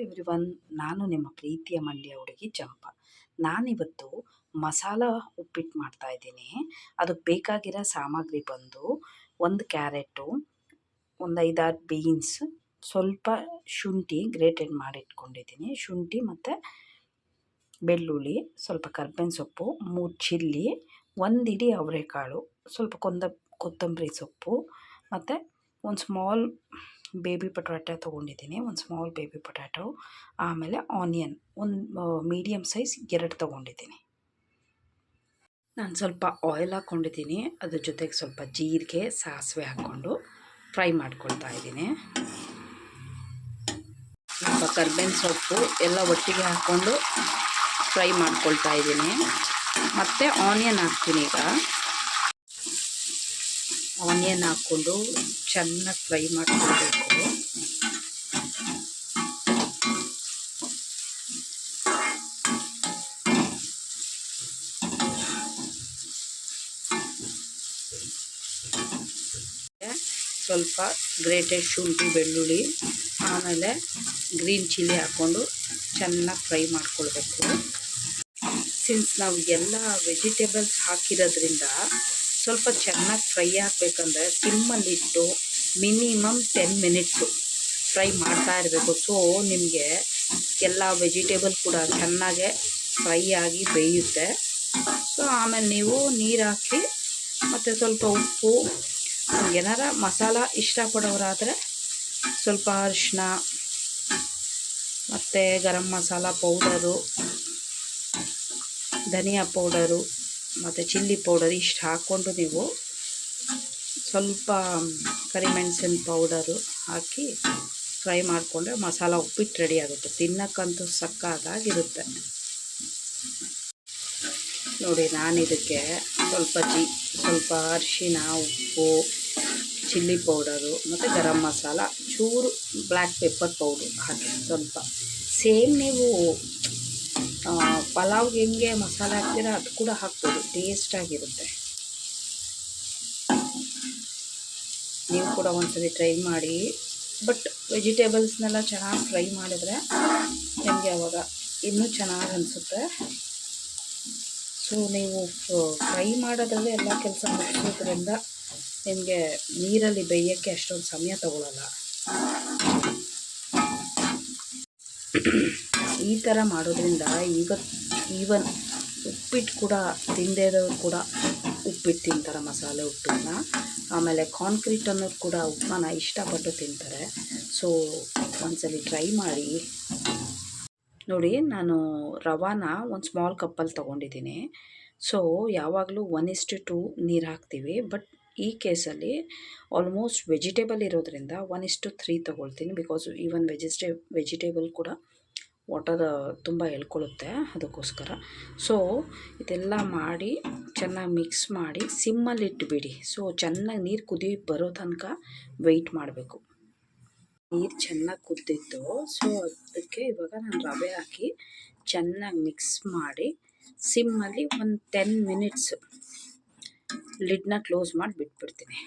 Everyone, ನಾನು ನಿಮ್ಮ ಪ್ರೀತಿಯ ಮಂಡ್ಯ ಹುಡುಗಿ ಚಂಪಾ. ನಾನಿವತ್ತು ಮಸಾಲ ಉಪ್ಪಿಟ್ಟು ಮಾಡ್ತಾ ಇದ್ದೀನಿ. ಅದಕ್ಕೆ ಬೇಕಾಗಿರೋ ಸಾಮಗ್ರಿ ಬಂದು ಒಂದು ಕ್ಯಾರೆಟು, ಒಂದು 5-6 ಬೀನ್ಸ್, ಸ್ವಲ್ಪ ಶುಂಠಿ ಗ್ರೇಟೆಡ್ ಮಾಡಿ ಇಟ್ಕೊಂಡಿದ್ದೀನಿ. ಶುಂಠಿ ಮತ್ತು ಬೆಳ್ಳುಳ್ಳಿ, ಸ್ವಲ್ಪ ಕರ್ಬೇವಿನ ಸೊಪ್ಪು, 3 ಚಿಲ್ಲಿ, 1 ಇಡೀ ಅವರೆಕಾಳು, ಸ್ವಲ್ಪ ಕೊತ್ತಂಬರಿ ಸೊಪ್ಪು, ಮತ್ತು ಒಂದು ಸ್ಮಾಲ್ ಬೇಬಿ ಪೊಟ್ಯಾಟೊ ತೊಗೊಂಡಿದ್ದೀನಿ, ಒಂದು ಸ್ಮಾಲ್ ಬೇಬಿ ಪೊಟ್ಯಾಟೊ. ಆಮೇಲೆ ಆನಿಯನ್ ಒಂದು ಮೀಡಿಯಮ್ ಸೈಜ್ 2 ತೊಗೊಂಡಿದ್ದೀನಿ. ನಾನು ಸ್ವಲ್ಪ ಆಯಿಲ್ ಹಾಕ್ಕೊಂಡಿದ್ದೀನಿ. ಅದ್ರ ಜೊತೆಗೆ ಸ್ವಲ್ಪ ಜೀರಿಗೆ, ಸಾಸಿವೆ ಹಾಕ್ಕೊಂಡು ಫ್ರೈ ಮಾಡ್ಕೊಳ್ತಾ ಇದ್ದೀನಿ. ಸ್ವಲ್ಪ ಕರ್ಬೇವಿನ ಸೊಪ್ಪು ಎಲ್ಲ ಒಟ್ಟಿಗೆ ಹಾಕ್ಕೊಂಡು ಫ್ರೈ ಮಾಡ್ಕೊಳ್ತಾ ಇದ್ದೀನಿ. ಮತ್ತು ಆನಿಯನ್ ಹಾಕ್ತೀನಿ. ಈಗ ಆನಿಯನ್ ಹಾಕ್ಕೊಂಡು ಚೆನ್ನಾಗಿ ಫ್ರೈ ಮಾಡ್ಕೊಳ್ಬೇಕು. ಸ್ವಲ್ಪ ಗ್ರೇಟೆಡ್ ಶುಂಠಿ, ಬೆಳ್ಳುಳ್ಳಿ, ಆಮೇಲೆ ಗ್ರೀನ್ ಚಿಲ್ಲಿ ಹಾಕ್ಕೊಂಡು ಚೆನ್ನಾಗಿ ಫ್ರೈ ಮಾಡ್ಕೊಳ್ಬೇಕು. ಸಿನ್ಸ್ ನಾವು ಎಲ್ಲ ವೆಜಿಟೇಬಲ್ಸ್ ಹಾಕಿರೋದ್ರಿಂದ ಸ್ವಲ್ಪ ಚೆನ್ನಾಗಿ ಫ್ರೈ ಆಗಬೇಕಂದ್ರೆ ಸಿಮ್ಮಲ್ಲಿಟ್ಟು ಮಿನಿಮಮ್ 10 ಮಿನಿಟ್ಸು ಫ್ರೈ ಮಾಡ್ತಾ ಇರಬೇಕು. ಸೊ ನಿಮಗೆ ಎಲ್ಲ ವೆಜಿಟೇಬಲ್ ಕೂಡ ಚೆನ್ನಾಗೆ ಫ್ರೈ ಆಗಿ ಬೇಯುತ್ತೆ. ಸೊ ಆಮೇಲೆ ನೀವು ನೀರು ಹಾಕಿ ಮತ್ತು ಸ್ವಲ್ಪ ಉಪ್ಪು, ಏನಾರ ಮಸಾಲ ಇಷ್ಟಪಡೋರಾದರೆ ಸ್ವಲ್ಪ ಅರಿಶಿನ ಮತ್ತು ಗರಂ ಮಸಾಲ ಪೌಡರು, ಧನಿಯಾ ಪೌಡರು ಮತ್ತು ಚಿಲ್ಲಿ ಪೌಡರ್ ಇಷ್ಟು ಹಾಕ್ಕೊಂಡು ನೀವು ಸ್ವಲ್ಪ ಕರಿಮೆಣಸಿನ ಪೌಡರು ಹಾಕಿ ಫ್ರೈ ಮಾಡಿಕೊಂಡ್ರೆ ಮಸಾಲ ಉಪ್ಪಿಟ್ಟು ರೆಡಿ ಆಗುತ್ತೆ. ತಿನ್ನೋಕ್ಕಂತೂ ಸಕ್ಕತ್ತಾಗಿರುತ್ತೆ. ನೋಡಿ, ನಾನು ಇದಕ್ಕೆ ಸ್ವಲ್ಪ ಅರಿಶಿನ, ಉಪ್ಪು, ಚಿಲ್ಲಿ ಪೌಡರು ಮತ್ತು ಗರಂ ಮಸಾಲ, ಚೂರು ಬ್ಲ್ಯಾಕ್ ಪೆಪ್ಪರ್ ಪೌಡರ್ ಹಾಕಿ ಸ್ವಲ್ಪ ಸೇಮ್ ನೀವು ಪಲಾವ್ಗೆ ಹೆಂಗೆ ಮಸಾಲ ಹಾಕ್ತೀರ ಅದು ಕೂಡ ಹಾಕ್ಬೋದು, ಟೇಸ್ಟಾಗಿರುತ್ತೆ. ನೀವು ಕೂಡ ಒಂದ್ಸರಿ ಟ್ರೈ ಮಾಡಿ. ಬಟ್ ವೆಜಿಟೇಬಲ್ಸ್ನೆಲ್ಲ ಚೆನ್ನಾಗಿ ಫ್ರೈ ಮಾಡಿದರೆ ನಿಮಗೆ ಅವಾಗ ಇನ್ನೂ ಚೆನ್ನಾಗಿ ಅನಿಸುತ್ತೆ. ಸೊ ನೀವು ಫ್ರೈ ಮಾಡೋದ್ರಲ್ಲೇ ಎಲ್ಲ ಕೆಲಸ ಮುಗಿಸೋದ್ರಿಂದ ನಿಮಗೆ ನೀರಲ್ಲಿ ಬೇಯೋಕ್ಕೆ ಅಷ್ಟೊಂದು ಸಮಯ ತಗೊಳ್ಳಲ್ಲ. ಈ ಥರ ಮಾಡೋದ್ರಿಂದ ಈವನ್ ಉಪ್ಪಿಟ್ಟು ಕೂಡ ತಿಂದೇ ಇರೋರು ಕೂಡ ಉಪ್ಪಿಟ್ಟು ತಿಂತಾರೆ, ಮಸಾಲೆ ಉಪ್ಪಿಟ್ಟನ್ನ. ಆಮೇಲೆ ಕಾಂಕ್ರೀಟ್ ಅನ್ನೋರು ಕೂಡ ಉಪ್ಪನ್ನ ಇಷ್ಟಪಟ್ಟು ತಿಂತಾರೆ. ಸೊ ಒಂದ್ಸಲಿ ಟ್ರೈ ಮಾಡಿ. ನೋಡಿ, ನಾನು ರವಾನ ಒಂದು ಸ್ಮಾಲ್ ಕಪ್ಪಲ್ಲಿ ತೊಗೊಂಡಿದ್ದೀನಿ. ಸೊ ಯಾವಾಗಲೂ 1:2 ನೀರು ಹಾಕ್ತೀವಿ. ಬಟ್ ಈ ಕೇಸಲ್ಲಿ ಆಲ್ಮೋಸ್ಟ್ ವೆಜಿಟೇಬಲ್ ಇರೋದ್ರಿಂದ 1:3 ತೊಗೊಳ್ತೀನಿ. ಬಿಕಾಸ್ ಈವನ್ ವೆಜಿಟೇಬಲ್ ಕೂಡ ವಾಟರ್ ತುಂಬ ಎಳ್ಕೊಳ್ಳುತ್ತೆ, ಅದಕ್ಕೋಸ್ಕರ. ಸೊ ಇದೆಲ್ಲ ಮಾಡಿ ಚೆನ್ನಾಗಿ ಮಿಕ್ಸ್ ಮಾಡಿ ಸಿಮ್ಮಲ್ಲಿ ಇಟ್ಬಿಡಿ. ಸೊ ಚೆನ್ನಾಗಿ ನೀರು ಕುದಿ ಬರೋ ತನಕ ವೆಯ್ಟ್ ಮಾಡಬೇಕು. ನೀರು ಚೆನ್ನಾಗಿ ಕುದ್ದಿತ್ತು. ಸೊ ಅದಕ್ಕೆ ಇವಾಗ ನಾನು ರವೆ ಹಾಕಿ ಚೆನ್ನಾಗಿ ಮಿಕ್ಸ್ ಮಾಡಿ ಸಿಮ್ಮಲ್ಲಿ ಒಂದು 10 ಮಿನಿಟ್ಸ್ ಲಿಡ್ನ ಕ್ಲೋಸ್ ಮಾಡಿ ಬಿಟ್ಬಿಡ್ತೀನಿ.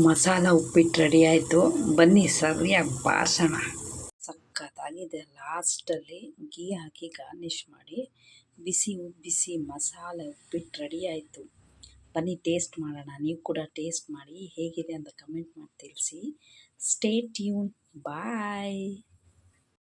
ಮಸಾಲ ಉಪ್ಪಿಟ್ಟು ರೆಡಿ ಆಯಿತು. ಬನ್ನಿ ಸರಿಯಾಗಿ ಬಾರ್ಸೋಣ. ಸಖತ್ತಾಗಿದೆ. ಲಾಸ್ಟಲ್ಲಿ ಗೀ ಹಾಕಿ ಗಾರ್ನಿಷ್ ಮಾಡಿ ಬಿಸಿ ಮಸಾಲೆ ಉಪ್ಪಿಟ್ಟು ರೆಡಿ ಆಯಿತು. ಬನ್ನಿ ಟೇಸ್ಟ್ ಮಾಡೋಣ. ನೀವು ಕೂಡ ಟೇಸ್ಟ್ ಮಾಡಿ ಹೇಗಿದೆ ಅಂತ ಕಮೆಂಟ್ ಮಾಡಿ ತಿಳಿಸಿ. Stay tune. ಬಾಯ್.